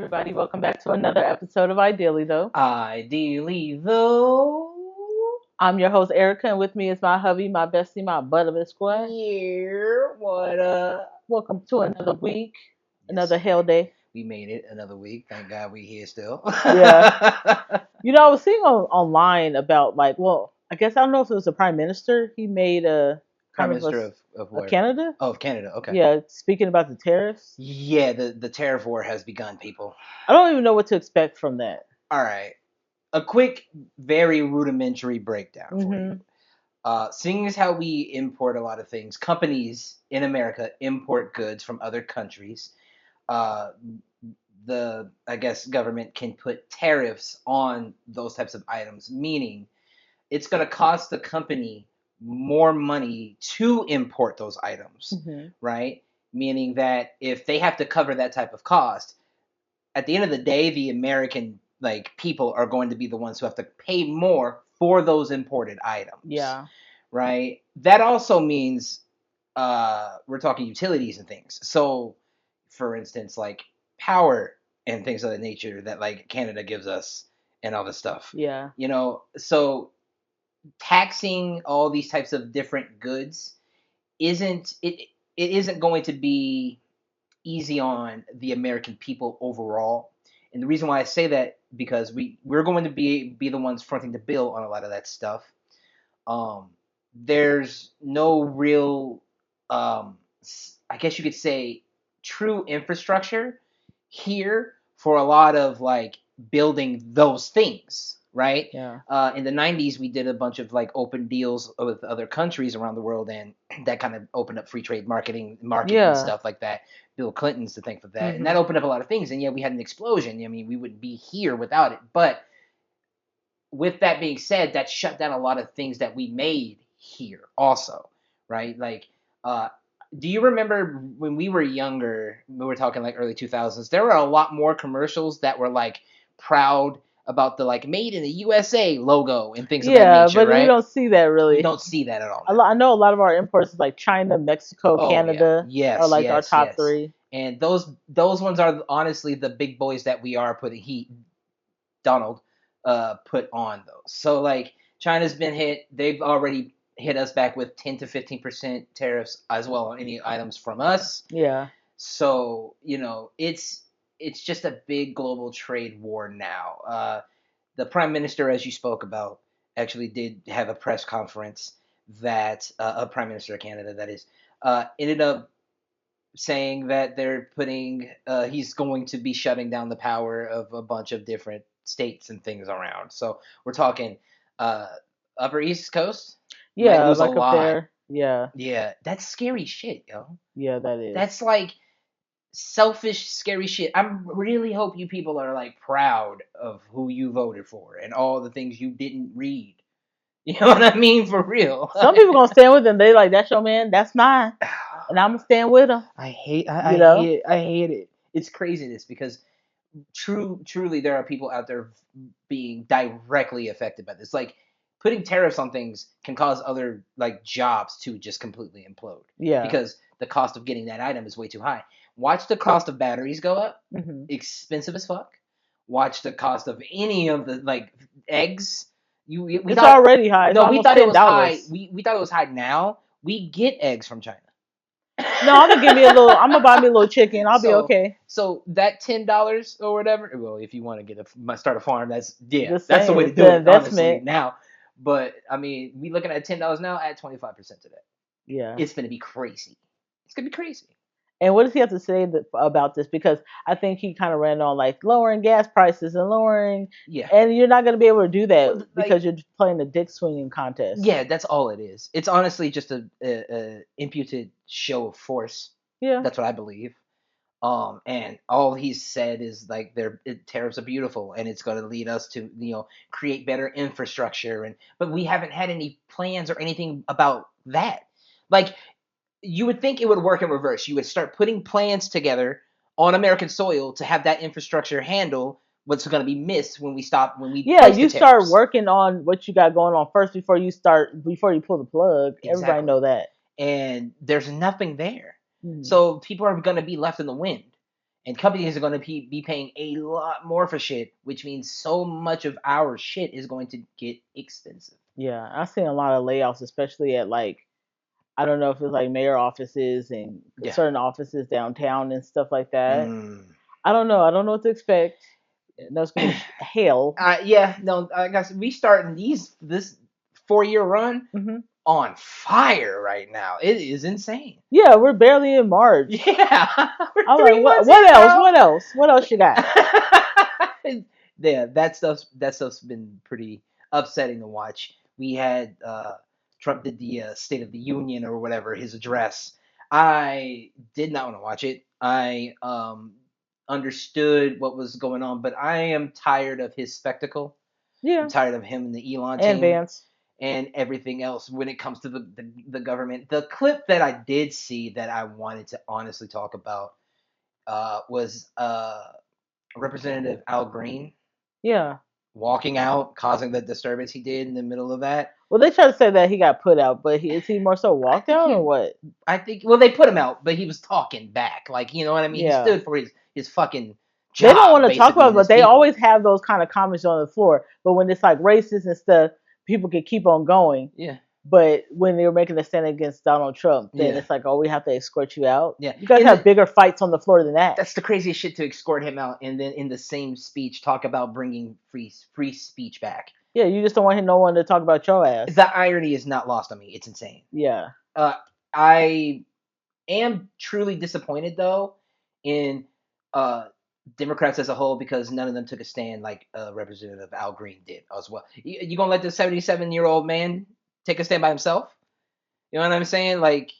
everybody. Welcome back to another episode of Ideally, though. Ideally, though. I'm your host, Erica, and with me is my hubby, my bestie, my butt of a squad. Yeah, what Welcome to another week, Yes, another hell day. we made it another week. Thank God we here still. Yeah. I was seeing online about, I guess I don't know if it was the prime minister. He made a Prime kind of Minister of a where? Canada. Oh, of Canada. Okay. Yeah, speaking about the tariffs. Yeah, the tariff war has begun, people. I don't even know what to expect from that. All right. A quick, very rudimentary breakdown for you. Seeing as how we import a lot of things, companies in America import goods from other countries. Uh, the I guess government can put tariffs on those types of items, meaning it's going to cost the company more money to import those items, right? Meaning that if they have to cover that type of cost, at the end of the day, the American people are going to be the ones who have to pay more for those imported items. Yeah. Right. That also means we're talking utilities and things. So, for instance, like power and things of that nature that like Canada gives us and all this stuff. Yeah. So taxing all these types of different goods isn't going to be easy on the American people overall. And the reason why I say that because we're going to be the ones fronting the bill on a lot of that stuff. There's no real, I guess you could say, true infrastructure here for a lot of like building those things, right? Yeah. In the 90s, we did a bunch of like open deals with other countries around the world, and that kind of opened up free trade market and stuff like that. Bill Clinton's to thank for that, and that opened up a lot of things. And yeah, we had an explosion. I mean, we wouldn't be here without it. But with that being said, that shut down a lot of things that we made here also, right? Like, do you remember when we were younger, we were talking like early 2000s, there were a lot more commercials that were like proud about the like made in the USA logo and things of that nature, but right? we don't see that really. We don't see that at all. I know a lot of our imports is like China, Mexico, Canada are like our top three. And those ones are honestly the big boys that we are putting Donald put on those. So like China's been hit. They've already hit us back with 10 to 15% tariffs as well on any items from us. Yeah. So, it's just a big global trade war now. The prime minister, as you spoke about, actually did have a press conference that a prime minister of Canada, that is, ended up saying that they're putting he's going to be shutting down the power of a bunch of different states and things around. So we're talking upper East Coast. Yeah, might lose like a lot. Up there. Yeah. Yeah, that's scary shit, yo. Yeah, that is. That's like selfish, scary shit. I really hope you people are like proud of who you voted for and all the things you didn't read. You know what I mean? For real. Some people gonna stand with them. They like, that's your man, that's mine, and I'm gonna stand with him. I hate it. It's craziness because truly there are people out there being directly affected by this. Like putting tariffs on things can cause other like jobs to just completely implode. Yeah. Because the cost of getting that item is way too high. Watch the cost of batteries go up. Expensive as fuck. Watch the cost of any of the like eggs. It's already high. No, we thought it was high. We thought it was high now. We get eggs from China. No, I'm gonna buy me a little chicken. I'll be okay. So that $10 or whatever. Well, if you want to start a farm, that's the way to do the it. investment honestly, now. But I mean, we looking at $10 now. Add 25% to that. Yeah, it's gonna be crazy. It's gonna be crazy. And what does he have to say about this? Because I think he kind of ran on like lowering gas prices and lowering. Yeah. And you're not going to be able to do that because you're playing a dick swinging contest. Yeah, that's all it is. It's honestly just a imputed show of force. Yeah. That's what I believe. And all he's said is like tariffs are beautiful and it's going to lead us to create better infrastructure, but we haven't had any plans or anything about that. Like, you would think it would work in reverse. You would start putting plans together on American soil to have that infrastructure handle what's going to be missed when we you start working on what you got going on first before you pull the plug. Exactly. Everybody know that. And there's nothing there. So people are going to be left in the wind. And companies are going to be paying a lot more for shit, which means so much of our shit is going to get expensive. Yeah, I've seen a lot of layoffs, especially at like I don't know if it's like mayor offices and Yeah. certain offices downtown and stuff like that. Mm. I don't know. I don't know what to expect. No, it's gonna be hell. Yeah, no, I guess we starting this 4 year run Hmm. on fire right now. It is insane. Yeah, we're barely in March. Yeah, we're I'm like, three what? months What in, else? bro. What else? What else you got? Yeah, that stuff's been pretty upsetting to watch. We had Trump did the State of the Union or whatever his address. I did not want to watch it. I understood what was going on, but I am tired of his spectacle. I'm Yeah, tired of him and the Elon and team Vance. and everything else when it comes to the government. The clip that I did see that I wanted to honestly talk about was Representative Al Green Yeah. walking out, causing the disturbance he did in the middle of that. Well, they try to say that he got put out, but is he more so I walked think out or he, what? I think, well, they put him out, but he was talking back. Like, you know what I mean? He Yeah. stood for his fucking They don't job, want to talk basically, about it, and but his they people. always have those kind of comments on the floor. But when it's like racist and stuff, people can keep on going. Yeah. But when they're making a stand against Donald Trump, then Yeah. it's like, oh, we have to escort you out. Yeah. You guys And have bigger fights on the floor than that. that's the craziest shit to escort him out and then in the same speech talk about bringing free speech back. Yeah, you just don't want no one to talk about your ass. The irony is not lost on me. It's insane. Yeah. I am truly disappointed though in uh, Democrats as a whole because none of them took a stand like Representative Al Green did as well. You gonna let the 77-year-old man take a stand by himself? You know what I'm saying? Like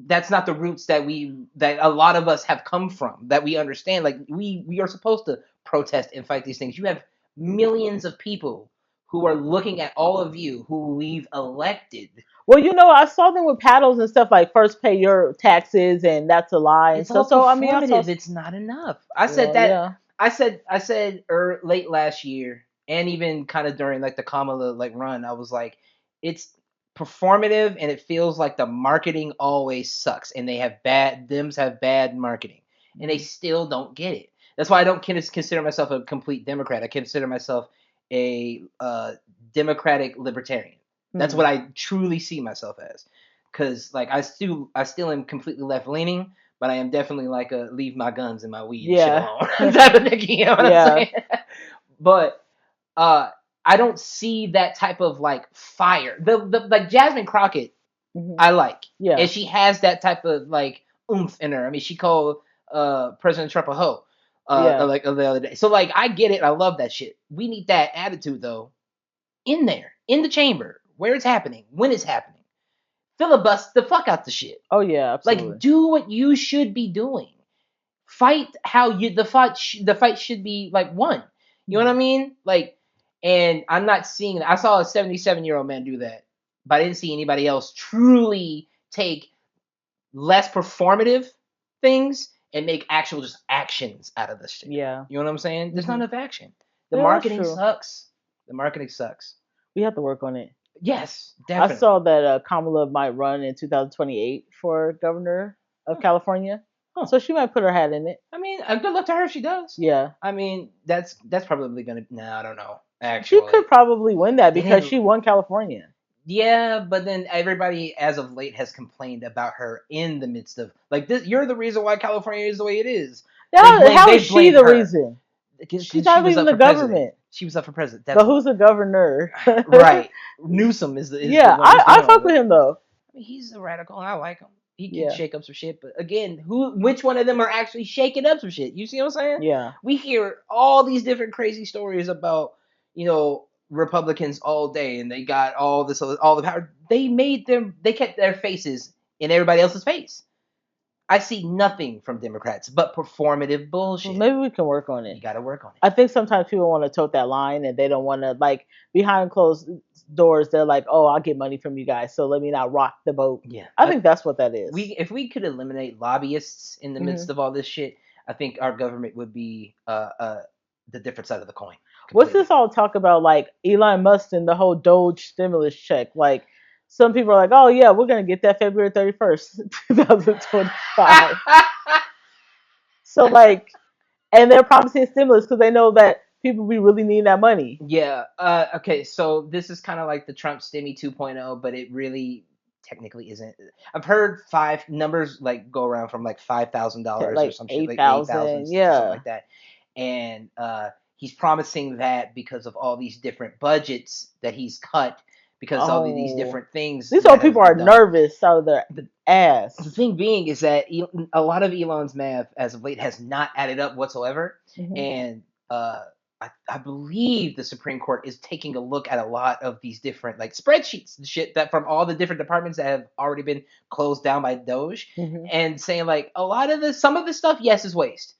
that's not the roots that a lot of us have come from that we understand. Like we are supposed to protest and fight these things. You have millions of people who are looking at all of you who we've elected. Well, I saw them with paddles and stuff like first pay your taxes and that's a lie and It's all stuff. So I mean, I saw. performative. It's not enough. I said Well, that. yeah. I said late last year, and even kind of during like the Kamala like run. I was like, it's performative, and it feels like the marketing always sucks, and they have Dems have bad marketing, and they still don't get it. That's why I don't consider myself a complete Democrat. I consider myself a Democratic libertarian. That's what I truly see myself as, because like I still am completely left leaning, but I am definitely like a leave my guns and my weed and shit Yeah. alone type of nigga. You know what I'm saying? But uh, I don't see that type of like fire. The like Jasmine Crockett, Mhm. I like, Yeah. and she has that type of like oomph in her. I mean, she called President Trump a hoe. Yeah. Like the other day. So like I get it. I love that shit. We need that attitude though in there, in the chamber, where it's happening, when it's happening. Filibust the fuck out the shit. Oh yeah, absolutely. Like, do what you should be doing. Fight how the fight should be like won. You know what I mean? Like, and I'm not seeing. I saw a 77-year-old man do that, but I didn't see anybody else truly take less performative things and make actual just actions out of this shit. Yeah. You know what I'm saying? There's not enough action. The Yeah, that's marketing true. sucks. The marketing sucks. We have to work on it. Yes, I definitely. saw that Kamala might run in 2028 for governor of California. Huh. So she might put her hat in it. I mean, good luck to her if she does. Yeah. I mean, that's probably gonna. Nah, I don't know. She Actually, could probably win that They because didn't- she won California. yeah, but then everybody as of late has complained about her in the midst of like this. You're the reason why California is the way it is. How is she blamed the her. reason? Because She's she not was even up the for president. government. She was up for president. That's But who's the governor? right. Newsom is the Yeah, one who's I doing fuck all with that. him though. I mean, he's a radical. And I like him. He can Yeah. shake up some shit, but again, which one of them are actually shaking up some shit? You see what I'm saying? Yeah. We hear all these different crazy stories about, Republicans all day, and they got all the power. They kept their faces in everybody else's face. I see nothing from Democrats but performative bullshit. Maybe we can work on You it. got to work on it. I think sometimes people want to tote that line and they don't want to, like, behind closed doors, they're like, oh, I'll get money from you guys, so let me not rock the boat. Yeah. I think that's what that is. If we could eliminate lobbyists in the midst of all this shit, I think our government would be the different side of the coin. What's this all talk about, like, Elon Musk and the whole Doge stimulus check? Like, some people are like, oh, yeah, we're going to get that February 31st, 2025. So like, and they're promising stimulus because they know that people be really needing that money. Yeah. Okay. So this is kind of like the Trump Stimmy 2.0, but it really technically isn't. I've heard five numbers like go around from like To $5,000 or like some shit, eight like 8,000 thousand, to something yeah. like that. And he's promising that because of all these different budgets that he's cut because all of these Oh, different things these old that have people are been done. nervous out of their The, the ass. thing being is that a lot of Elon's math as of late has not added up whatsoever, Hmm. and I believe the Supreme Court is taking a look at a lot of these different like spreadsheets and shit that from all the different departments that have already been closed down by Doge, Hmm. and saying like a lot of this, some of this stuff, yes, is waste,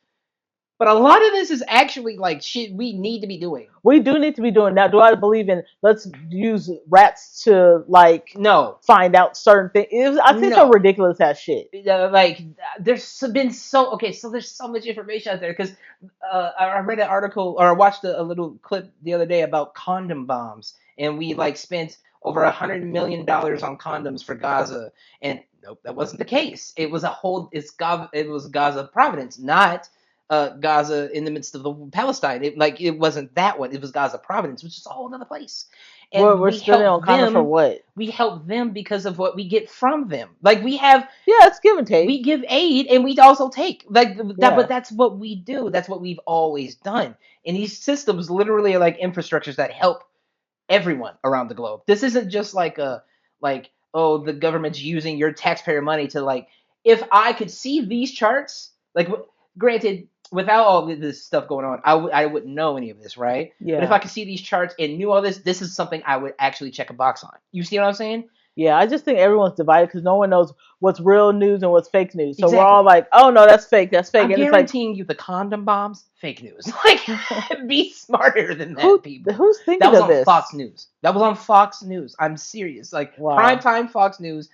but a lot of this is actually like shit we need to be doing. We do need to be doing that. Do I believe in let's use rats to like No, find out certain things? I see some no. ridiculous ass shit. Like there's been so okay, so there's so much information out there because I read an article or I watched a little clip the other day about condom bombs, and we like spent over $100 million on condoms for Gaza, and nope, that wasn't the case. It was a whole it was Gaza Providence, not Gaza in the midst of the Palestine. It wasn't that one. It was Gaza Providence, which is a whole other place, and We're spending on condoms for what? we help them because of what we get from them. Like we have Yeah, it's give and take. we give aid and we also take like that, but Yeah, that's what we do. That's what we've always done. And these systems literally are like infrastructures that help everyone around the globe. This isn't just like a like oh the government's using your taxpayer money to like if I could see these charts like granted without all of this stuff going on I wouldn't know any of this, right? But if yeah. I could see these charts and knew all this is something I would actually check a box on. You see what I'm saying? Yeah, I just think everyone's divided because no one knows what's real news and what's fake news. So we're all Exactly. like, "Oh no, that's fake, that's fake," I'm and it's like, guaranteeing you the condom bombs, fake news. Like, be smarter than that, who people. who's That thinking was of on this? Fox News. That was on Fox News. I'm serious. Like Wow. primetime Fox News.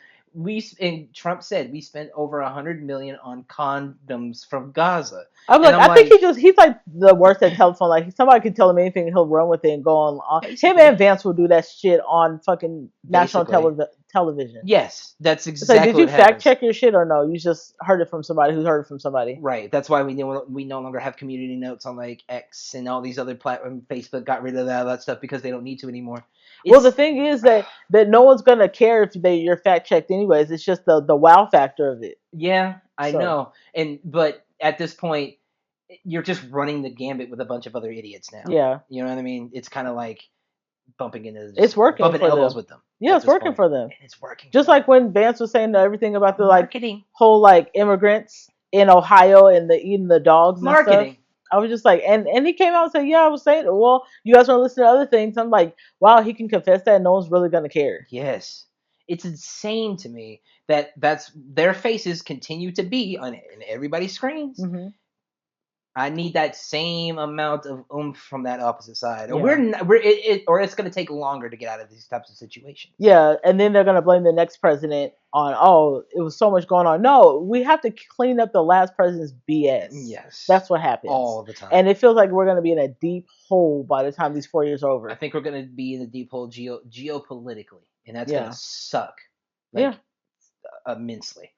And Trump said we spent over 100 million on condoms from Gaza, I'm and like, I'm I think like, he's like the worst at telephone. Like somebody can tell him anything, and he'll run with it and go on. Him basically, and Vance will do that shit on fucking national basically, television. yes, that's It's like, did exactly you what fact happens. check your shit or no? You just heard it from somebody who's heard it from somebody. Right. That's why we no longer have community notes on like X and all these other platforms. Facebook got rid of that stuff because they don't need to anymore. Well, the It's thing is that no one's gonna care if you're fact checked anyways. It's just the wow factor of it. Yeah, I So know. And but at this point, you're just running the gambit with a bunch of other idiots now. yeah, You know what I mean? It's kind of like it's working bumping for elbows them. with them Yeah, at it's this working point, for them. and it's working Just for them. like when Vance was saying everything about the like Marketing, whole like immigrants in Ohio and the eating the dogs and stuff. marketing. I was just like, and he came out and said, yeah, I was saying, well, you guys want to listen to other things. I'm like, wow, he can confess that, and no one's really gonna care. Yes, it's insane to me that that's their faces continue to be on in everybody's screens. Hmm. I need that same amount of oomph from that opposite side, or Yeah. or it's going to take longer to get out of these types of situations. Yeah, and then they're gonna blame the next president on, oh, it was so much going on. No, we have to clean up the last president's BS. Yes, That's what happens, all the time. and it feels like we're gonna be in a deep hole by the time these 4 years are I over. think we're going to be in the deep hole geopolitically, and that's going to Yeah, suck like yeah. immensely.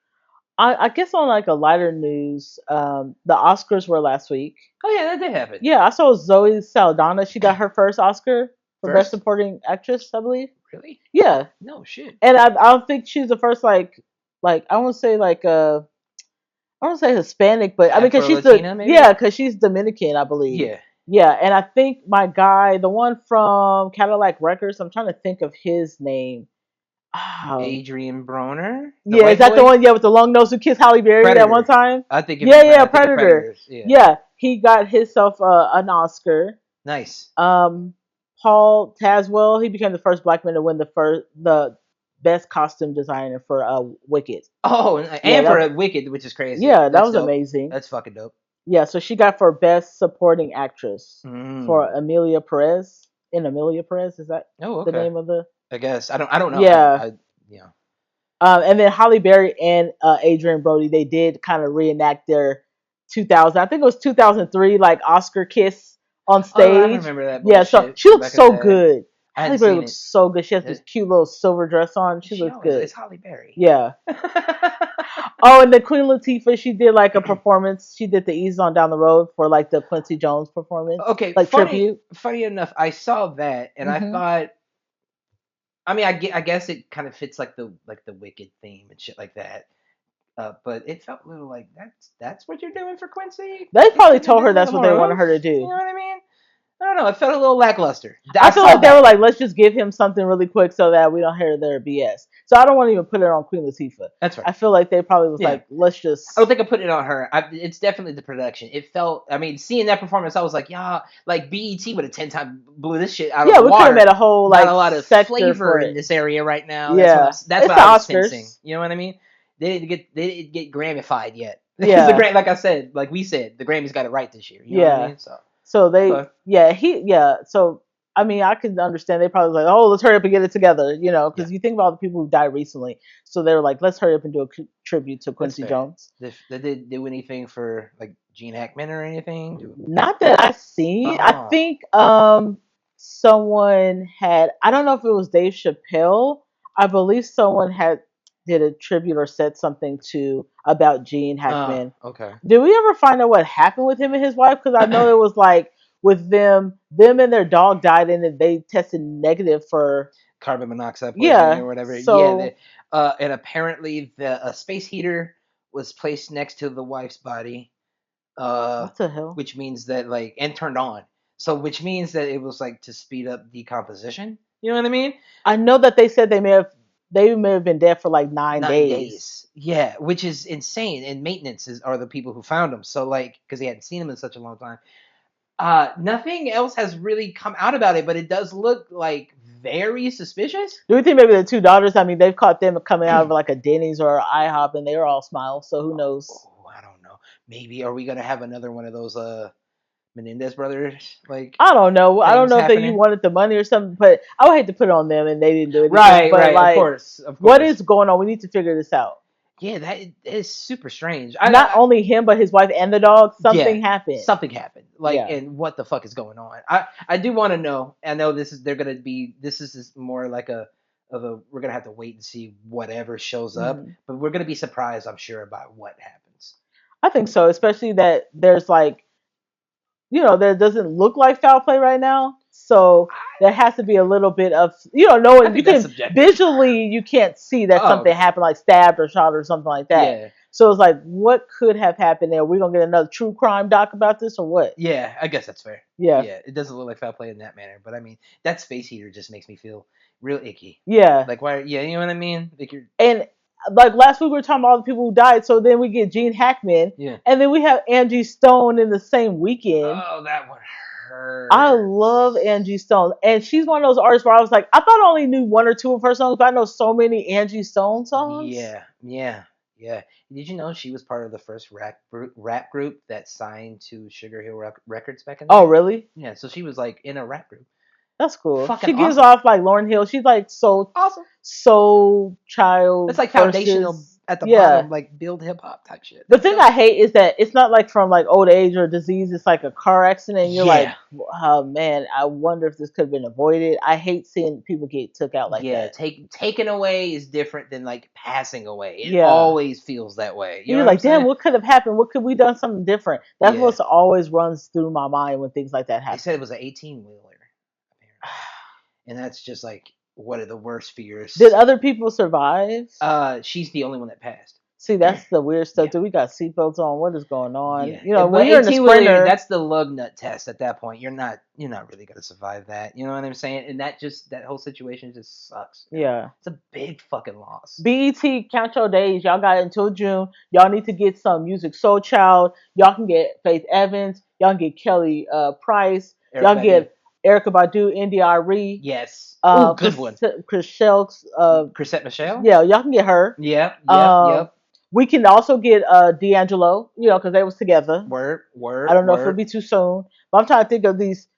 I guess on like a lighter news, the Oscars were last week. Oh yeah, that did happen. Yeah, I saw Zoe Saldana. She got her first Oscar for Best First, Supporting Actress, I believe. really? Yeah, No shit. and I don't think she's the first like I want to say like I don't say Hispanic, but I mean, because Afro she's the Latina, maybe. yeah, because she's Dominican, I believe. Yeah, Yeah, and I think my guy, the one from Cadillac Records, I'm trying to think of his name. Oh, Adrian Broner, the yeah, is white that the boy. one? Yeah, with the long nose who kissed Halle Berry that one Predator. time. I think Yeah, when yeah, I think of Predator. Predators. Yeah, Yeah, he got himself an Oscar. nice. Um, Paul Tazwell, he became the first black man to win the best costume designer for Wicked. Oh, Yeah, and for a Wicked, which is crazy. yeah, that That's was dope. amazing. That's fucking dope. Yeah, so she got for best supporting actress for Mm. Amelia Perez. In Amelia Perez, is that Oh, the okay. name of the? I guess I don't know. Yeah. Yeah. And then Holly Berry and Adrian Brody, they did kind of reenact their 2000. I think it was 2003, like Oscar kiss on Oh, I stage. remember that Yeah, so bullshit she from looks back in the so day. good. I Holly hadn't Berry seen looks it. so good. She has Uh, this cute little silver dress on. She She looks always good. it's Holly Berry. Yeah. Oh, and the Queen Latifah, she did like a performance. She did the Ease on Down the Road for like the Quincy Jones performance, Okay, like tribute. funny enough, I saw that and I Hmm. thought, I mean, I guess it kind of fits like the Wicked theme and shit like that. But it felt a little like that's what you're doing for Quincy. They probably Can you told do her a that's little what they more wanted oomph? her to You know do. what I mean? I don't know. It felt a little lackluster. I I feel saw like they were that. like, let's just give him something really quick so that we don't hear their BS. So I don't want to even put it on Queen Latifah. That's right. I feel like they probably was Yeah. like, let's I don't just. think I put it on her. It's definitely the production. It felt. I mean, seeing that performance, I was like, yeah, like BET would have 10 times blew this shit out of Yeah, the we could have water. made a whole Not a like lot of sector flavor for in it. this area right now. Yeah, That's it's what the I was sensing. Oscars. You know what I mean? They didn't get Grammyfied yet because Yeah, like I said, like we said, the Grammys got it right this year. You know what I yeah. mean? So So they, okay, yeah, So I mean, I can understand they probably was like, oh, let's hurry up and get it together, yeah, because you think about all the people who died recently. So they were like, let's hurry up and do a tribute to that's Quincy fair. Jones. They did do anything for like Gene Hackman or anything? Not that I've seen. I Oh, think someone had. I don't know if it was Dave Chappelle. I believe someone had did a tribute or said something to about Gene Hackman. okay. Did we ever find out what happened with him and his wife? Because I know it was like with them and their dog died, and they tested negative for. Carbon monoxide poisoning Yeah. or whatever. Yeah, So and apparently the space heater was placed next to the wife's body, uh, what the hell? which means that like and turned on. So which means that it was like to speed up decomposition. You know what I mean? I know that they said they may have been dead for like 9 days. 9 days. Yeah, which is insane. And are the people who found him. So like because they hadn't seen him in such a long time. Nothing else has really come out about it, but it does look like very suspicious. Do we think maybe the two daughters? I mean, they've caught them coming out of like a Denny's or IHOP, and they were all smiles. So who knows? I don't know. Maybe are we gonna have another one of those Menendez brothers like I don't know. I don't things know if that you happening? wanted the money or something, but I would hate to put it on them and they didn't do anything. Right, But right. Of like, course, of what course. is going on? We need to figure this out. Yeah, that is super strange. Not only him, but his wife and the dog. Yeah, Something happened. something happened. Like, Yeah. and what the fuck is going on? I do want to know. I know this is they're gonna be. This is more like a of a. We're gonna have to wait and see whatever shows up, Hmm. but we're gonna be surprised. I'm sure about what happens. I think so, especially that there's like, there doesn't look like foul play right now. So there has to be a little bit of, I knowing you think that's can subjective. visually, you can't see that something Oh happened, like stabbed or shot or something like that. yeah, So it's like, what could have happened there? We're going to get another true crime doc about this or what? yeah. I guess that's fair. Yeah. Yeah, it doesn't look like foul play in that manner, but I mean that space heater just makes me feel real icky. Yeah. Like why? Yeah, you know what I mean. Like you're. And like last week, we were talking about all the people who died. So then we get Gene Hackman. Yeah. And then we have Angie Stone in the same weekend. Oh, that one I hurt. love Angie Stone, and she's one of those artists where I was like, I thought I only knew one or two of her songs, but I know so many Angie Stone songs. Yeah, yeah, yeah. Did you know she was part of the first rap group that signed to Sugar Hill Records back in the Oh, day? really? Yeah, so she was like in a rap group. That's cool. Fucking She gives awesome. off like Lauryn Hill. She's like Awesome. soul child It's like foundational versus at the yeah. bottom, like build hip hop type shit. The That's thing dope. I hate is that it's not like from like old age or disease. It's like a car accident. And you're like, Yeah, oh man, I wonder if this could have been avoided. I hate seeing people get took out like yeah. that. Taken away is different than like passing away. It Yeah. always feels that way. You know You're what I'm like, damn, saying? what could have happened? What could we done something different? That's Yeah. what always runs through my mind when things like that They said happen. it was an 18-wheeler, apparently, and that's just like one of the worst fears. Did other people survive? She's the only one that passed. See, that's the weird stuff. Yeah. Do we got seatbelts on? What is going on? Yeah, When but you're in the 18-wheeler, sprinter, that's the lug nut test. At that point, you're not really gonna survive that. You know what I'm saying? And that whole situation just sucks. yeah. It's a big fucking loss. BET, count your days. Y'all got it until June. Y'all need to get some Music Soul Child. Y'all can get Faith Evans. Y'all can get Kelly Price. Eric Y'all can Badu. get Erica Badu, India.Arie, Yes. Oh, good one. Chris Shelks. Chrisette Michelle. Yeah, y'all can get her. Yep. Yep. Um, Yep. we can also get D'Angelo, because they was together. Word. Word. I don't know if it'll Word. be too soon, but I'm trying to think of these.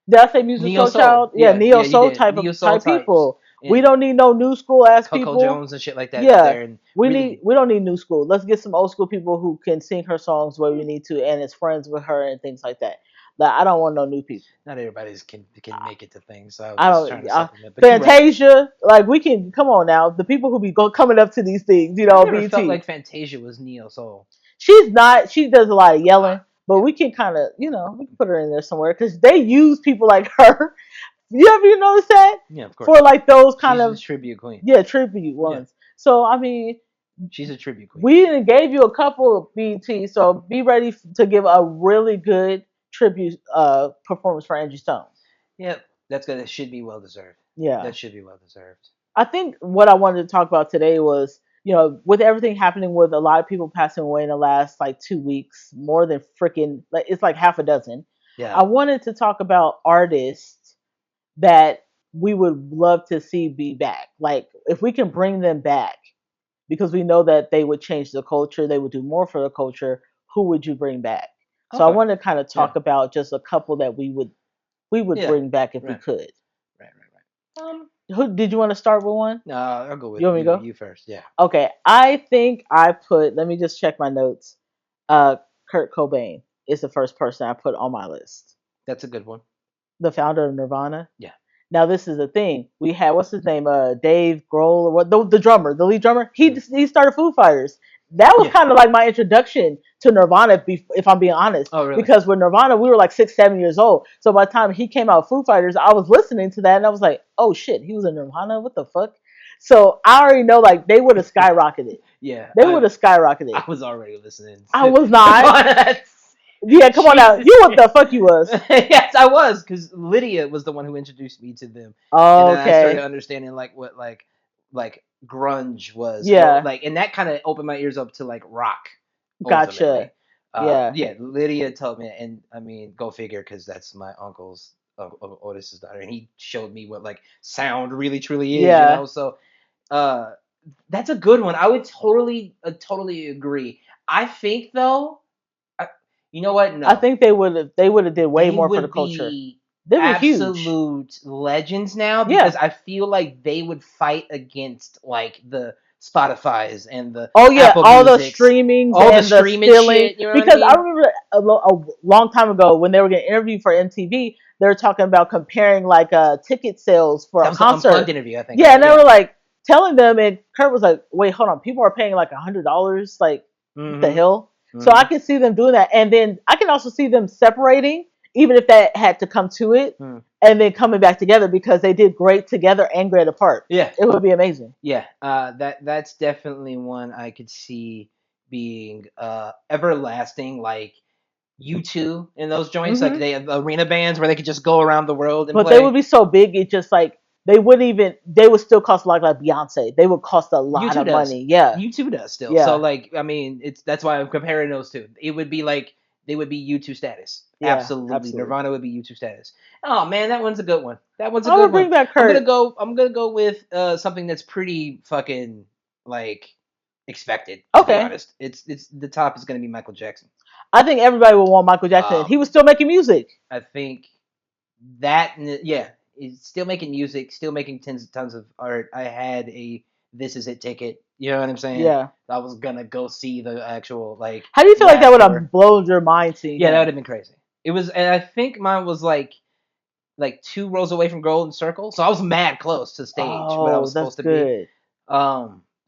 Did I say Music Neo Soul Soul. Child? Yeah, Yeah. Neo You Soul did. type Neo of Soul type types. people. We And don't need no new school ass Coco people. Jones and shit like that out Yeah, there, and we really, need. We don't need new school. Let's get some old school people who can sing her songs where we need to, and is friends with her and things like that. Like, I don't want no new people. Not everybody's can make it to things, so I was I just trying to don't. supplement. But you're right. Fantasia, like we can come on now. The people who be coming up to these things, I never felt BT. like Fantasia was neo soul. She's not. She does a lot of yelling, but Yeah. we can kind of, we can put her in there somewhere because they use people like her. You ever notice that? Yeah, of course. For like those kind She's a of tribute queen. tribute Yeah. ones. So I mean, She's a tribute queen. we even gave you a couple of BT, so be ready to give a really good tribute performance for Angie Stone. Yep, that's good. That should be well deserved. Yeah. That should be well deserved. I think what I wanted to talk about today was, with everything happening with a lot of people passing away in the last like 2 weeks, more than freaking, like it's like half a dozen. Yeah. I wanted to talk about artists that we would love to see be back. Like if we can bring them back, because we know that they would change the culture, they would do more for the culture. Who would you bring back? So I Okay. want to kind of talk Yeah. about just a couple that we would Yeah. bring back if we Right. could. Right. Who did you want to start with one? No, I'll go with You want me to go? You first. Yeah. Okay, I think I put. Let me just check my notes. Kurt Cobain is the first person I put on my list. That's a good one. The founder of Nirvana. Yeah. Now this is the thing. We had what's his name? Dave Grohl or what? The drummer, the lead drummer. He started Foo Fighters. That was kind of like my introduction to Nirvana, if I'm being honest. Oh, really? Because with Nirvana, we were like 6, 7 years old. So by the time he came out, Foo Fighters, I was listening to that and I was like, oh shit, he was in Nirvana. What the fuck? So I already know like they would have skyrocketed. Yeah. They would have skyrocketed. I was already listening. I was not. Yeah, come on now. You what the fuck you was? Yes, I was, because Lydia was the one who introduced me to them. Oh, and then I started okay. understanding like what like grunge was. Yeah. Like, and that kind of opened my ears up to like rock. Gotcha. Yeah. Yeah. Lydia told me, and I mean, go figure, because that's my uncle's Otis's daughter, and he showed me what like sound really truly is. Yeah. So, that's a good one. I would totally agree. I think though, you know what? No, I think they would have did way more for the would culture. be They were huge. absolute legends now, Yeah. because I feel like they would fight against like the Spotify's and the Oh yeah, Apple all the Musics, streamings all the and the streaming stealing. shit. You know Because what I I mean? remember a long time ago when they were getting interviewed for MTV, they were talking about comparing like ticket sales for That a was the concert. Unplugged interview, I think. Yeah, Right? and they were like telling them, and Kurt was like, "Wait, hold on, people are paying like $100, like what the hell?" So I can see them doing that, and then I can also see them separating, even if that had to come to it, and then coming back together because they did great together and great apart. Yeah, it would be amazing. Yeah, that's definitely one I could see being everlasting, like U2 in those joints, like they have arena bands where they could just go around the world and But play. they would be so big, it just like they would still cost a lot, like Beyonce. They would cost a lot U2 of does. money. Yeah. U2 does still. Yeah. So like, I mean, that's why I'm comparing those two. It would be like they would be U2 status. Yeah, absolutely. Nirvana would be U2 status. Oh man, that one's a good one. That one's a I good would bring one. back Kurt. I'm gonna go with something that's pretty fucking like expected. To be Okay. honest, it's the top is gonna be Michael Jackson. I think everybody would want Michael Jackson. He was still making music. I think that yeah, he's still making music, still making tons of art. I had a This Is It ticket. You know what I'm saying? Yeah. I was gonna go see the actual like. How do you feel like that would tour. have blown your mind seeing? Yeah, that would have been crazy. It was, and I think mine was like 2 rows away from Golden Circle, so I was mad close to stage where I was supposed to be.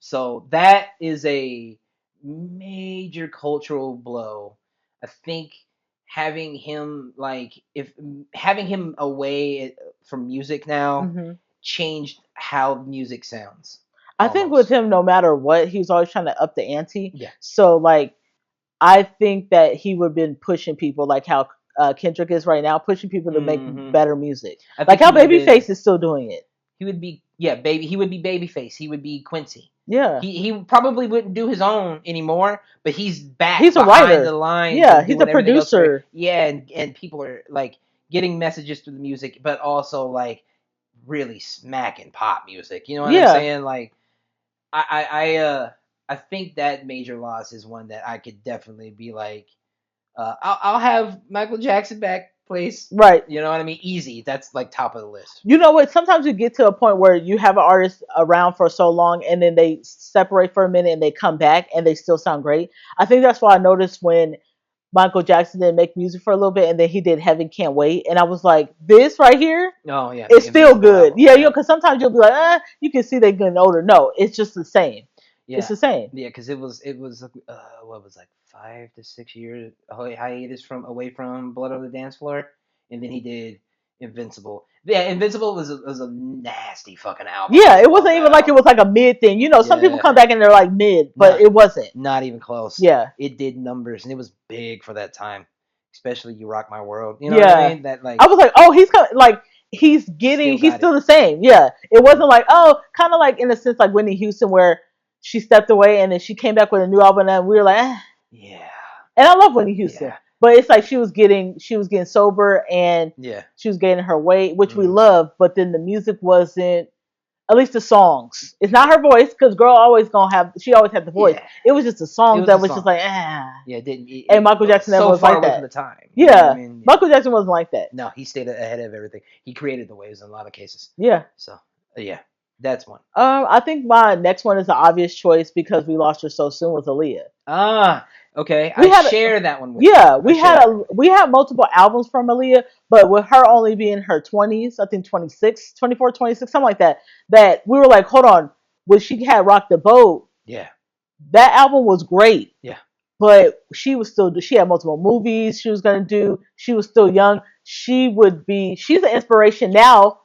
So that is a major cultural blow. I think having him having him away from music now changed how music sounds. I think with him, no matter what, he's always trying to up the ante. Yeah. So like, I think that he would have been pushing people like how Kendrick is right now, pushing people to make better music. Like how Babyface is still doing it. He would be He would be Babyface. He would be Quincy. Yeah. He probably wouldn't do his own anymore, but he's back. He's a writer. The line. Yeah, he's a producer. Yeah, and people are like getting messages through the music, but also like really smacking pop music. You know what I'm saying? Like, I think that major loss is one that I could definitely be like, I'll have Michael Jackson back, please. Right. You know what I mean? Easy. That's like top of the list. You know what? Sometimes you get to a point where you have an artist around for so long and then they separate for a minute and they come back and they still sound great. I think that's why I noticed when Michael Jackson didn't make music for a little bit, and then he did Heaven Can't Wait, and I was like, this right here Oh yeah, is the still Invincible good. album. Yeah, Yeah, because sometimes you'll be like, you can see they're getting older. No, it's just the same. It's yeah, the same. yeah. Because it was what was like 5 to 6 years hiatus from away from Blood on the Dance Floor, and then he did Invincible. Yeah, Invincible was a nasty fucking album. Yeah, I it love wasn't that even like it album. was like a mid thing. Some people Yeah, come back and they're like mid, but not it wasn't. not even close. Yeah, It did numbers, and it was big for that time, especially "You Rock My World." You know what I yeah. mean? That I like was like, oh, he's coming. Like still he's got still it. the same. Yeah, it wasn't like, oh, kind of like in a sense like Whitney Houston where she stepped away and then she came back with a new album and we were like, Yeah, and I love Whitney Houston, yeah, but it's like she was getting sober and yeah. she was gaining her weight, which we Mm. love, but then the music wasn't. At least the songs. It's not her voice because girl she always had the voice. Yeah, It was just the it songs was that the was just songs. like Yeah, it didn't. And Michael It was Jackson never so was far like away from that. the time. You know what I Yeah, mean? Yeah. Michael Jackson wasn't like that. No, he stayed ahead of everything. He created the waves in a lot of cases. Yeah. So yeah, that's one. I think my next one is the obvious choice because we lost her so soon was Aaliyah. Ah, okay. We I had share that one with you. Yeah, I share that one with we had multiple albums from Aaliyah, but with her only being in her 20s, I think 26, 24, 26, something like that, that we were like, hold on, when she had Rock the Boat, you. Yeah, that album was great. yeah, But she had multiple movies she was going to do. She was still young. She's an inspiration now,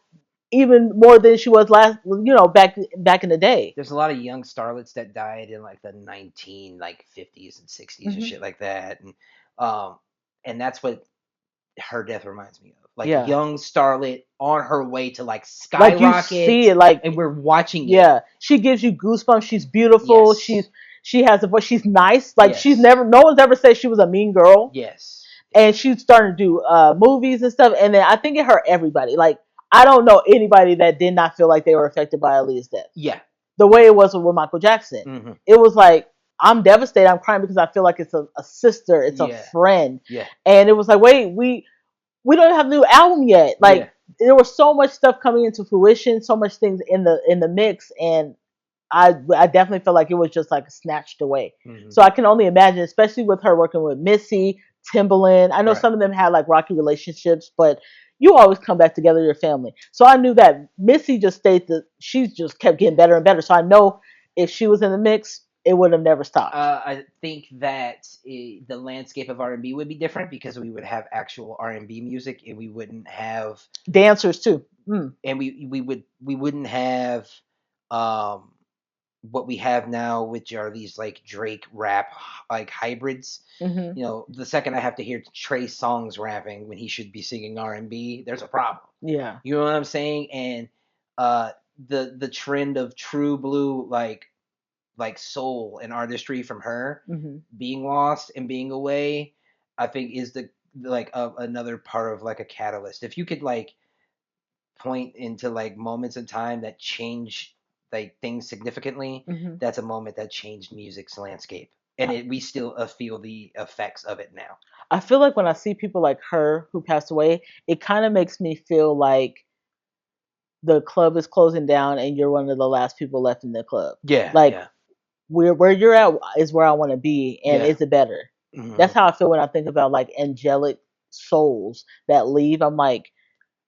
even more than she was back in the day. there's a lot of young starlets that died in like the 50s and 60s and Hmm. shit like that, um, and that's what her death reminds me of. Like Yeah. young starlet on her way to like Like you see skyrocket, it, like, and we're watching it. yeah, she gives you goosebumps. She's beautiful. Yes, She has a voice. She's nice. Like yes, no one's ever said she was a mean girl. yes, And she's starting to do movies and stuff. And then I think it hurt everybody. Like I don't know anybody that did not feel like they were affected by Aaliyah's death. yeah, The way it was with Michael Jackson, mm-hmm. it was like I'm devastated. I'm crying because I feel like it's a sister. It's a Yeah, friend. yeah, And it was like, wait, we don't have a new album yet. yeah. Like there was so much stuff coming into fruition, so much things in the mix, and I definitely felt like it was just like snatched away. Mm-hmm. So I can only imagine, especially with her working with Missy, Timbaland. I know Right. some of them had like rocky relationships, but you always come back together, your family. So I knew that Missy just stayed. She just kept getting better and better. So I know if she was in the mix, it would have never stopped. I think that the landscape of R&B would be different because we would have actual R&B music, and we wouldn't have Dancers too. and we wouldn't have um what we have now, which are these like Drake rap like hybrids. Mm-hmm. You know, the second I have to hear Trey Songz rapping when he should be singing R&B, there's a problem. Yeah. You know what I'm saying? And uh, the trend of true blue like soul and artistry from her Mm-hmm. being lost and being away, I think is the like another part of like a catalyst. If you could like point into like moments in time that change like things significantly, Mm-hmm. that's a moment that changed music's landscape, and we still feel the effects of it now. I feel like when I see people like her who passed away, it kind of makes me feel like the club is closing down and you're one of the last people left in the club. Yeah, Like yeah, where you're at is where I want to be, and yeah. is it better? Hmm. That's how I feel when I think about like angelic souls that leave. I'm like,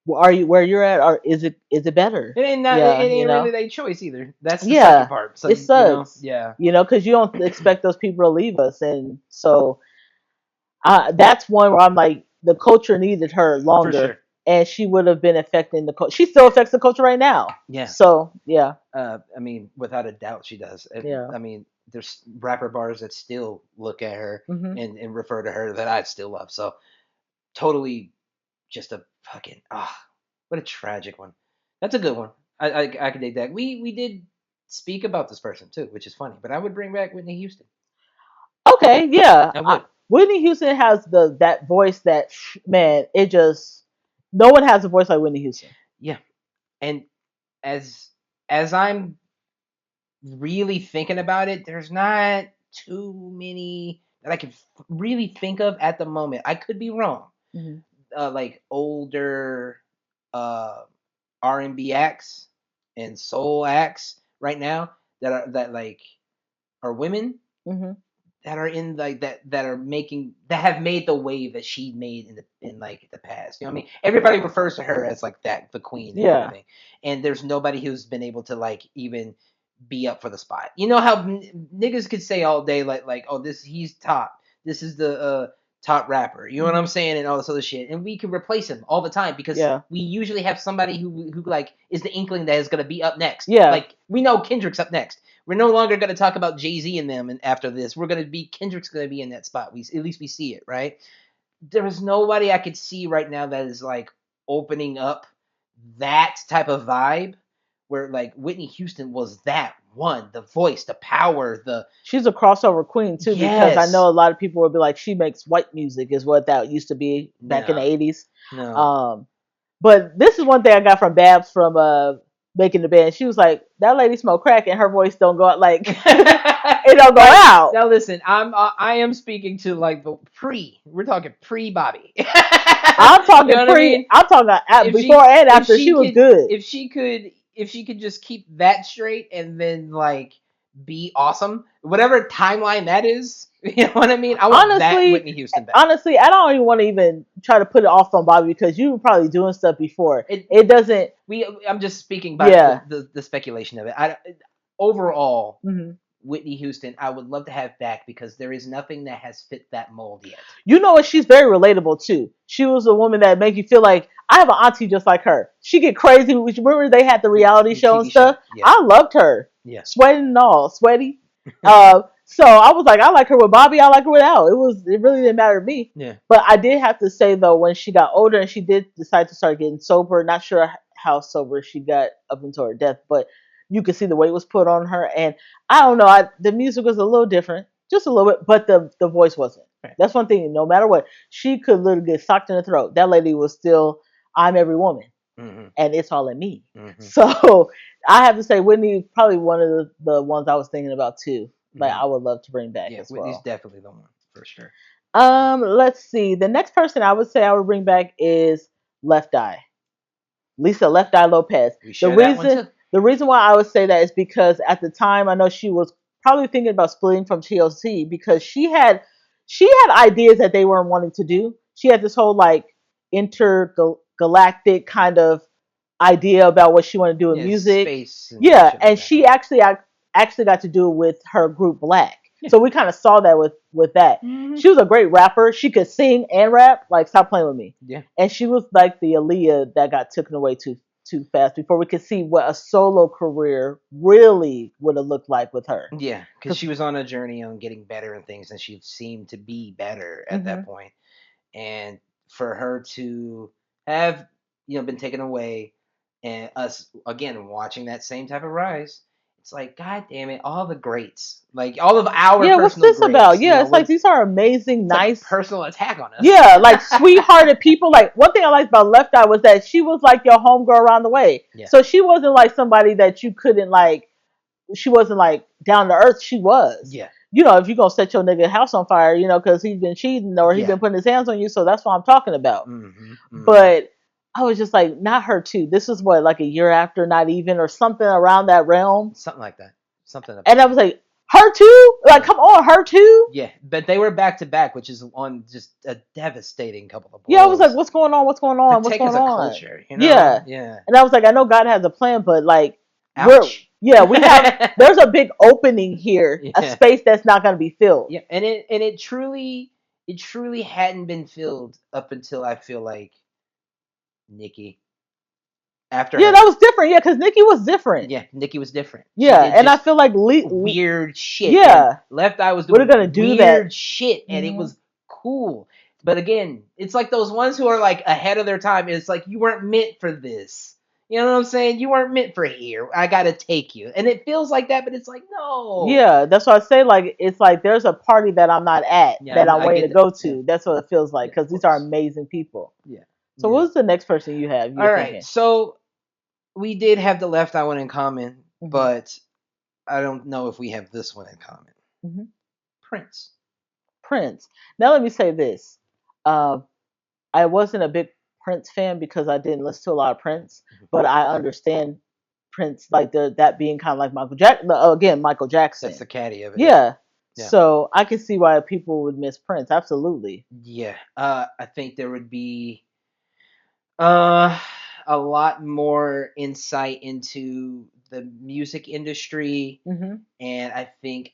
well, are you where you're at, or is it better? It ain't not. It Yeah, ain't really their choice either. That's the sucky yeah, part. So it sucks. yeah, Because you don't expect those people to leave us, and so that's one where I'm like, the culture needed her for longer, sure. and she would have been affecting the culture. She still affects the culture right now. Yeah. So yeah, I mean, without a doubt, she does. yeah. I mean, there's rapper bars that still look at her Hmm. and refer to her that I still love. So totally, just a fucking what a tragic one. That's a good one. I could dig that. We did speak about this person too, which is funny. But I would bring back Whitney Houston. Okay, yeah. I would. Whitney Houston has that voice that man, it just no one has a voice like Whitney Houston. Yeah. And as I'm really thinking about it, there's not too many that I can really think of at the moment. I could be wrong. Hmm. Like older uh, R&B acts and soul acts right now that like are women Hmm. that are in like that are making that have made the wave that she made in like the past. You know what I mean? Everybody refers to her as like that the queen and everything, and there's nobody who's been able to like even be up for the spot. You know how niggas could say all day like oh this he's top, this is the top rapper. You know what I'm saying, and all this other shit, and we can replace him all the time because we usually have somebody who like is the inkling that is gonna be up next. Like we know Kendrick's up next. We're no longer going to talk about Jay-Z and them, and after this, we're going to be Kendrick's going to be in that spot. At least we see it, right? There is nobody I could see right now that is like opening up that type of vibe where like Whitney Houston was that one, the voice, the power, she's a crossover queen too, because I know a lot of people would be like, she makes white music is what that used to be back in the 80s. No. But this is one thing I got from Babs from making the band. She was like, that lady smoke crack and her voice don't go out like it don't go out. Now listen, I am speaking to like the we're talking pre Bobby. I'm talking you know pre. I mean? I'm talking before and after she was good. If she could just keep that straight and then like be awesome, whatever timeline that is. You know what I mean? I want that Whitney Houston back. Honestly, I don't even want to even try to put it off on Bobby because you were probably doing stuff before. It doesn't. I'm just speaking about the speculation of it. Overall, Whitney Houston, I would love to have back because there is nothing that has fit that mold yet. You know what? She's very relatable too. She was a woman that make you feel like I have an auntie just like her. She get crazy. Remember they had the reality show and stuff? Yeah. I loved her. Yeah. Sweating and all. Sweaty. So I was like, I like her with Bobby. I like her without. It really didn't matter to me. Yeah. But I did have to say though, when she got older and she did decide to start getting sober, not sure how sober she got up until her death, but you could see the weight was put on her. And I don't know, the music was a little different, just a little bit, but the voice wasn't. Right. That's one thing. No matter what, she could literally get socked in the throat. That lady was still, I'm every woman. And it's all in me. So I have to say, Whitney probably one of the ones I was thinking about too. Like I would love to bring back as well. Whitney's definitely the one for sure. Let's see. The next person I would say I would bring back is Left Eye, Lisa Left Eye Lopez. The reason why I would say that is because at the time I know she was probably thinking about splitting from TLC because she had ideas that they weren't wanting to do. She had this whole like intergalactic kind of idea about what she wanted to do in music. And she actually got to do it with her group Black. Yeah. So we kind of saw that with that. She was a great rapper. She could sing and rap. Like, stop playing with me. Yeah. And she was like the Aaliyah that got taken away too fast before we could see what a solo career really would have looked like with her. Yeah, because she was on a journey on getting better and things, and she seemed to be better at that point. And for her to have been taken away, and us again watching that same type of rise. It's like, God damn it, all the greats. Like, all of our personal what's this greats, about? Yeah, it's like, these are amazing, nice. Like personal attack on us. Yeah, like, sweethearted people. Like, one thing I liked about Left Eye was that she was, like, your homegirl around the way. Yeah. So she wasn't, like, somebody that you couldn't, like, she wasn't, like, down to earth. She was. Yeah. If you're going to set your nigga house on fire, because he's been cheating or he's been putting his hands on you. So that's what I'm talking about. But I was just like, not her too. This was what, like a year after, not even, or something around that realm. Something like that. And I was like, her too? Like, come on, her too? Yeah, but they were back to back, which is on just a devastating couple of blows. Yeah, I was like, what's going on? What's going on? What's going on? Culture, Yeah. And I was like, I know God has a plan, but like, ouch. we have, there's a big opening here, a space that's not going to be filled. Yeah, and it truly hadn't been filled up until I feel like Nikki. After that was different. Yeah, because Nikki was different. Yeah, Nikki was different. Yeah, and I feel like weird shit. Yeah, Left Eye was doing weird shit, and it was cool. But again, it's like those ones who are like ahead of their time. It's like, you weren't meant for this. You know what I'm saying? You weren't meant for here. I gotta take you, and it feels like that. But it's like, no. Yeah, that's what I say. Like, it's like there's a party that I'm not at that I'm waiting to go to. Yeah. That's what it feels like, because these are amazing people. Yeah. So what's the next person you have? All right. So we did have the Left Eye one in common, but I don't know if we have this one in common. Prince. Now let me say this. I wasn't a big Prince fan because I didn't listen to a lot of Prince, but I understand Prince, like that being kind of like Michael Jackson. Again, Michael Jackson. That's the caddy of it. Yeah. Yeah. So I can see why people would miss Prince. Absolutely. Yeah. I think there would be uh a lot more insight into the music industry, and I think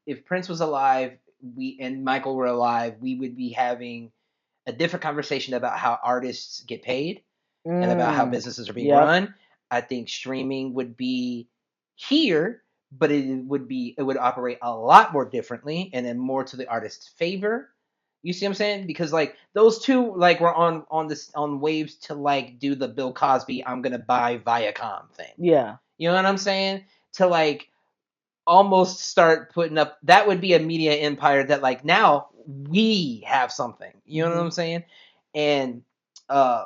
if Prince was alive, we and Michael were alive, we would be having a different conversation about how artists get paid and about how businesses are being Yep. run. I think streaming would be here, but it would operate a lot more differently and then more to the artist's favor. You see what I'm saying? Because like those two like were on waves to like do the Bill Cosby I'm gonna buy Viacom thing. Yeah. You know what I'm saying? To like almost start putting up that would be a media empire that like now we have something. You know what I'm saying? And uh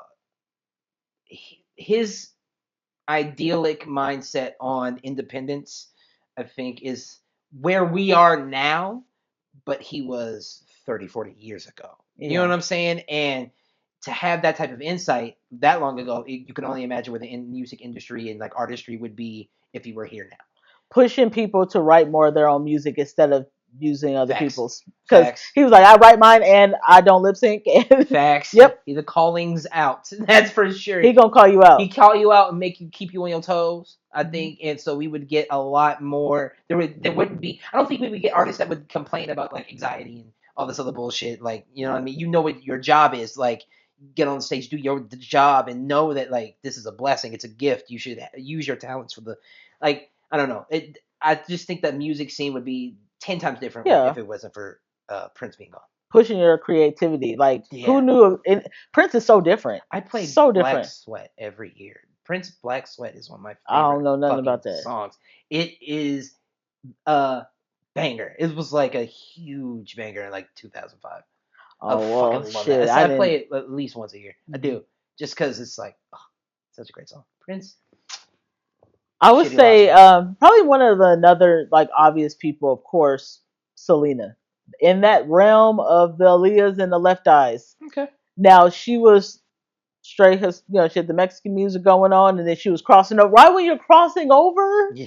his idyllic mindset on independence, I think, is where we are now, but he was 30, 40 years ago. You know what I'm saying? And to have that type of insight that long ago, you can only imagine where the music industry and like artistry would be if he were here now. Pushing people to write more of their own music instead of using other Facts. people's. Because Facts. he was like, I write mine and I don't lip sync. Facts. Yep. The calling's out. That's for sure. He gonna call you out. He call you out and keep you on your toes. I think, and so we would get a lot more. There wouldn't be. I don't think we would get artists that would complain about like anxiety and all this other bullshit. Like you know what I mean. You know what your job is. Like get on stage, do your job, and know that like this is a blessing. It's a gift. You should use your talents for the. Like I don't know. I just think that music scene would be 10 times different if it wasn't for Prince being gone. Pushing your creativity, like who knew? Prince is so different. I played so Black different. Sweat every year. Prince Black Sweat is one of my favorite. I don't know nothing about that songs. It is a banger. It was like a huge banger in like 2005. Oh I well, fucking love shit. that. I play it at least once a year. I do, just because it's like such a great song. Prince. I would say probably one of the another like obvious people, of course, Selena. In that realm of the Aaliyahs and the Left Eyes. Okay. Now she was straight, she had the Mexican music going on, and then she was crossing over. Right when you're crossing over, Yeah.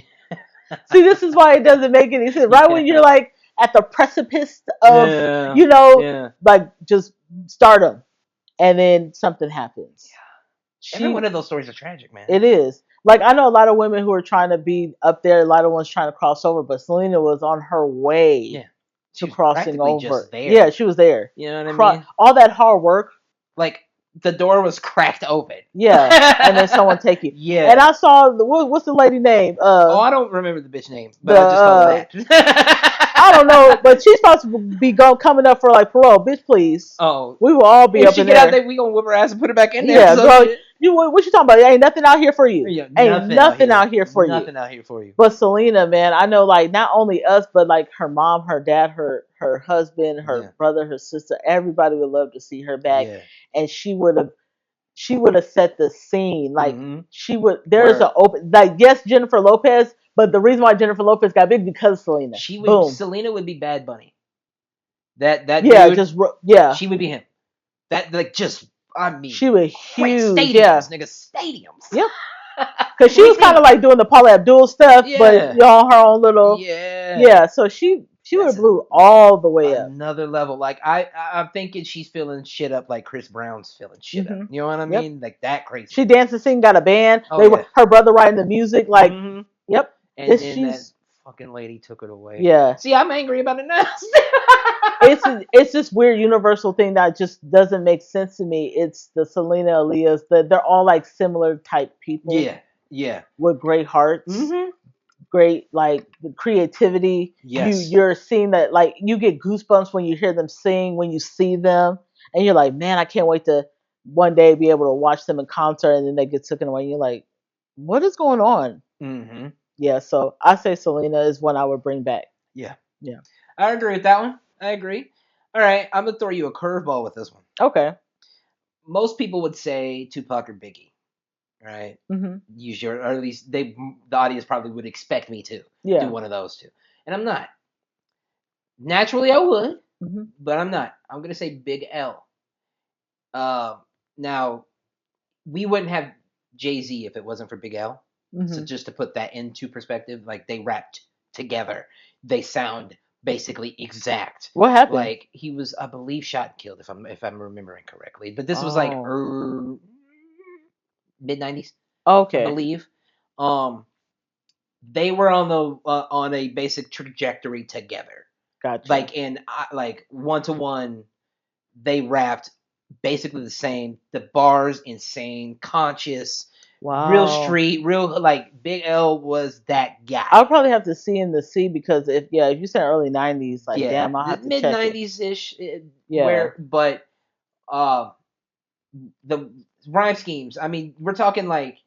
See, this is why it doesn't make any sense. Right when you're like at the precipice of, like just stardom, and then something happens. Every one of those stories are tragic, man. It is. Like I know a lot of women who are trying to be up there, a lot of ones trying to cross over, but Selena was on her way to crossing over. Just there. Yeah, she was there. You know what I mean? All that hard work. Like the door was cracked open. Yeah, and then someone take you. Yeah. And I saw what's the lady name? I don't remember the bitch name, but I just know that. I don't know, but she's supposed to be coming up for like parole. Bitch, please. Oh, we will all be up in there. If she get out there, we gonna whip her ass and put her back in there. Yeah, girl. What you talking about? Ain't nothing out here for you. Yeah, ain't nothing out here for you. Nothing out here for you. But Selena, man, I know like not only us, but like her mom, her dad, her husband, her brother, her sister. Everybody would love to see her back, and she would have set the scene. Like she would. There's an open. Like yes, Jennifer Lopez. But the reason why Jennifer Lopez got big because Selena. Selena would be Bad Bunny. That dude, she would be him. That like just she was huge. Stadiums, nigga, stadiums. Yep. Because she was kind of like doing the Paula Abdul stuff, but on her own little. Yeah. So she would have blew all the way up. Another level. Like I'm thinking she's filling shit up like Chris Brown's filling shit up. You know what I mean? Like that crazy. She danced and sing, got a band. Her brother writing the music. Like, yep. And then that fucking lady took it away. Yeah. See, I'm angry about it now. it's this weird universal thing that just doesn't make sense to me. It's the Selena Aaliyahs. They're all like similar type people. Yeah. Yeah. With great hearts. Great like creativity. Yes. You're seeing that like you get goosebumps when you hear them sing, when you see them, and you're like, man, I can't wait to one day be able to watch them in concert, and then they get taken away. And you're like, what is going on? Yeah, so I say Selena is one I would bring back. Yeah. Yeah. I agree with that one. I agree. All right, I'm gonna throw you a curveball with this one. Okay. Most people would say Tupac or Biggie, right? Or at least the audience probably would expect me to do one of those two, and I'm not. Naturally, I would, but I'm not. I'm gonna say Big L. Now, we wouldn't have Jay-Z if it wasn't for Big L. So just to put that into perspective, like they rapped together, they sound basically exact. What happened? Like he was, I believe, shot and killed if I'm remembering correctly. But this was like Oh. mid '90s, I Okay. believe. Um, they were on a basic trajectory together. Gotcha. Like in like 1-to-1, they rapped basically the same. The bars insane, conscious, real Wow. street, real like Big L was that guy. I'll probably have to see in the see because if you said early '90s, like Yeah, damn, I'll have to mid check it. '90s ish. Yeah. Where, but uh, the rhyme schemes. I mean, we're talking like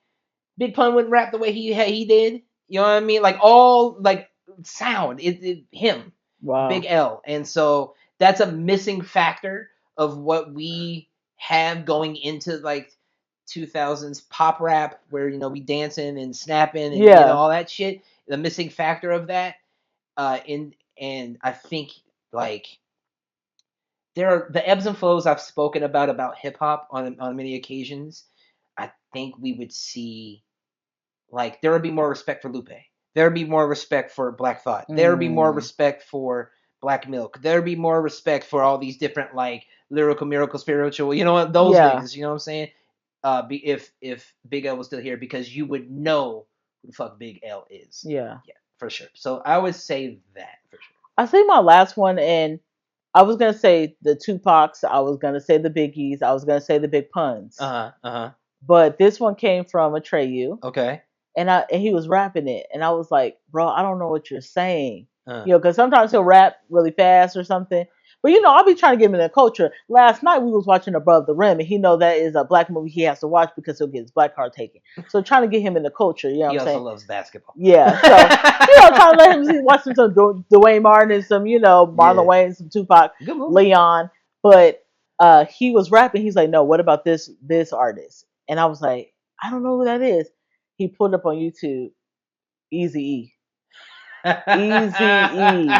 Big Pun wouldn't rap the way he did. You know what I mean? Like all like sound, him, Wow. Big L, and so that's a missing factor of what we have going into like 2000s pop rap, where we dancing and snapping and Yeah. all that shit. The missing factor of that, and I think like there are the ebbs and flows I've spoken about hip hop on many occasions. I think we would see like there would be more respect for Lupe. There would be more respect for Black Thought. There would be more respect for Black Milk. There would be more respect for all these different like lyrical, miracle, spiritual. You know what those niggas. You know what I'm saying? If Big L was still here, because you would know who the fuck Big L is. Yeah. Yeah, for sure. So I would say that for sure. I say my last one, and I was gonna say the Tupacs. I was gonna say the Biggies. I was gonna say the Big Puns. But this one came from Atreyu. Okay. And he was rapping it, and I was like, bro, I don't know what you're saying. Because sometimes he'll rap really fast or something. But I'll be trying to get him in the culture. Last night we was watching Above the Rim, and he know that is a black movie he has to watch because he'll get his black card taken. So trying to get him in the culture, you know what I'm saying? He also loves basketball. Yeah, so trying to let him watch some Dwayne Martin and some Marlon Wayne, some Tupac, Leon. But he was rapping. He's like, no, what about this artist? And I was like, I don't know who that is. He pulled up on YouTube, Easy E. Easy E.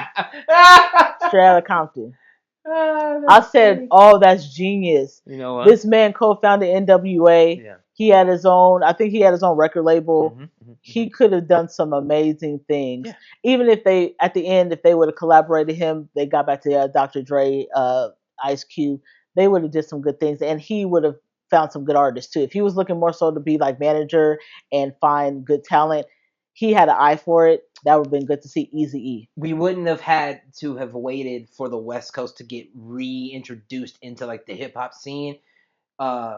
Straight out of Compton. I said, funny. Oh, that's genius. You know what? This man co-founded NWA. Yeah. He had his own, I think he had his own record label. He could have done some amazing things. Yeah. Even if they, at the end, if they would have collaborated him, they got back to Dr. Dre, Ice Cube, they would have did some good things. And he would have found some good artists too. If he was looking more so to be like manager and find good talent, he had an eye for it. That would have been good to see Easy E. We wouldn't have had to have waited for the West Coast to get reintroduced into like the hip hop scene,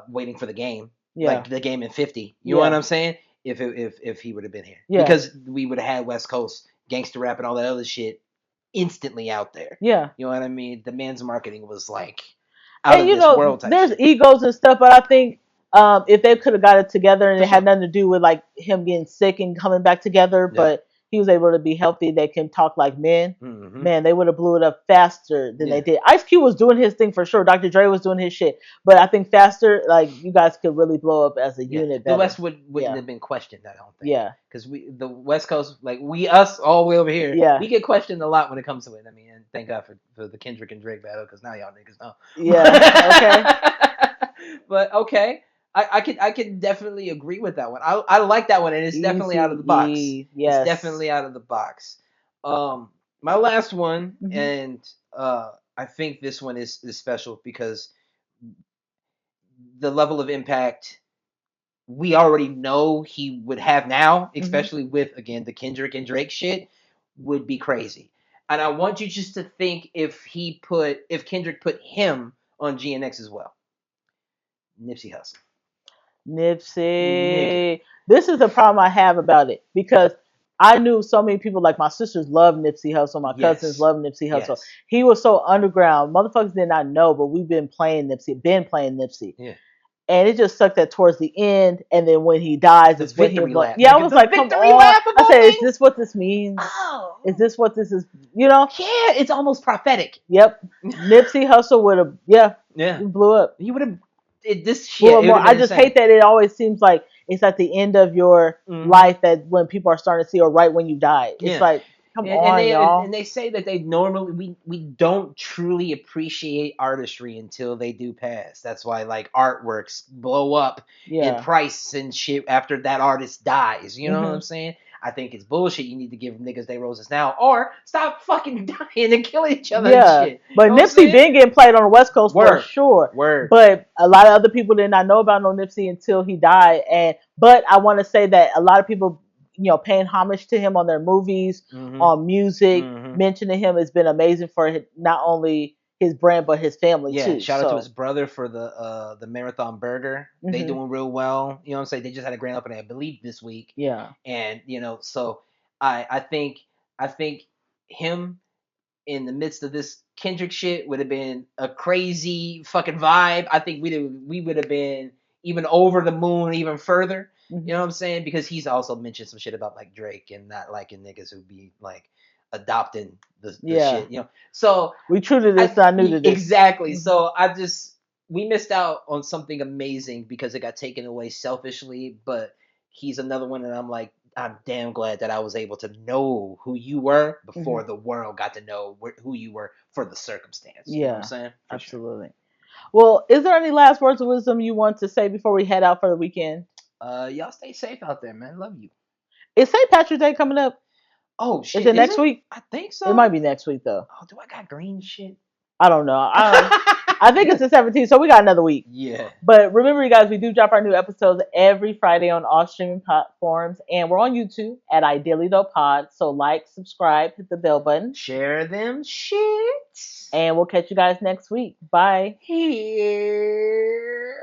waiting for the game, like the game in 50. You know what I'm saying? If he would have been here, because we would have had West Coast gangster rap and all that other shit instantly out there. Yeah, you know what I mean. The man's marketing was like out of this world type there's shit. Egos and stuff, but I think if they could have got it together and it had nothing to do with like him getting sick and coming back together, but he was able to be healthy, they can talk like men. Man, they would have blew it up faster than they did. Ice Cube was doing his thing for sure. Dr. Dre was doing his shit, but I think faster, like you guys could really blow up as a unit. The West wouldn't have been questioned, I don't think. Yeah, because the West Coast, like us all the way over here, we get questioned a lot when it comes to it. I mean, and thank God for the Kendrick and Drake battle, because now y'all niggas know. Yeah. Okay. But okay. I can definitely agree with that one. I like that one, and it's definitely out of the box. Yes. It's definitely out of the box. My last one, and I think this one is special because the level of impact we already know he would have now, especially with, again, the Kendrick and Drake shit, would be crazy. And I want you just to think if Kendrick put him on GNX as well. Nipsey Hussle. Nipsey. This is the problem I have about it, because I knew so many people, like my sisters love Nipsey Hussle, my cousins love Nipsey Hussle. Yes. He was so underground. Motherfuckers did not know, but we've been playing Nipsey. Yeah. And it just sucked that towards the end, and then when he dies, it's victory lap. Yeah, I was like, come on. I said, is this what this means? Oh. Is this what this is? Yeah, it's almost prophetic. Yep. Nipsey Hussle would have, blew up. He would have. This shit. I just hate that it always seems like it's at the end of your life that when people are starting to see, or right when you die. It's like, come on, y'all. And they say that they normally we don't truly appreciate artistry until they do pass. That's why like artworks blow up in price and shit after that artist dies. You know what I'm saying? I think it's bullshit. You need to give niggas their roses now, or stop fucking dying and killing each other and shit. But You know Nipsey been getting played on the West Coast for sure. But a lot of other people did not know about no Nipsey until he died. But I want to say that a lot of people, paying homage to him on their movies, on music, mentioning him has been amazing for not only his brand but his family too. Shout out to his brother for the Marathon Burger. They doing real well. You know what I'm saying? They just had a grand opening, I believe, this week. Yeah. And so I think him in the midst of this Kendrick shit would have been a crazy fucking vibe. I think we would have been even over the moon even further. You know what I'm saying? Because he's also mentioned some shit about like Drake and not liking niggas who be like adopting the shit, So we true to this, I knew to this. Exactly. So we missed out on something amazing because it got taken away selfishly, but he's another one that I'm like, I'm damn glad that I was able to know who you were before the world got to know who you were for the circumstance. Yeah, you know what I'm saying? Absolutely. Sure. Well, is there any last words of wisdom you want to say before we head out for the weekend? Y'all stay safe out there, man. Love you. Is St. Patrick's Day coming up? Oh shit! Is it next week? I think so. It might be next week though. Oh, do I got green shit? I don't know. I think it's the 17th, so we got another week. Yeah. But remember, you guys, we do drop our new episodes every Friday on all streaming platforms, and we're on YouTube at Ideally Though Pod. So like, subscribe, hit the bell button, share them shit, and we'll catch you guys next week. Bye. Here.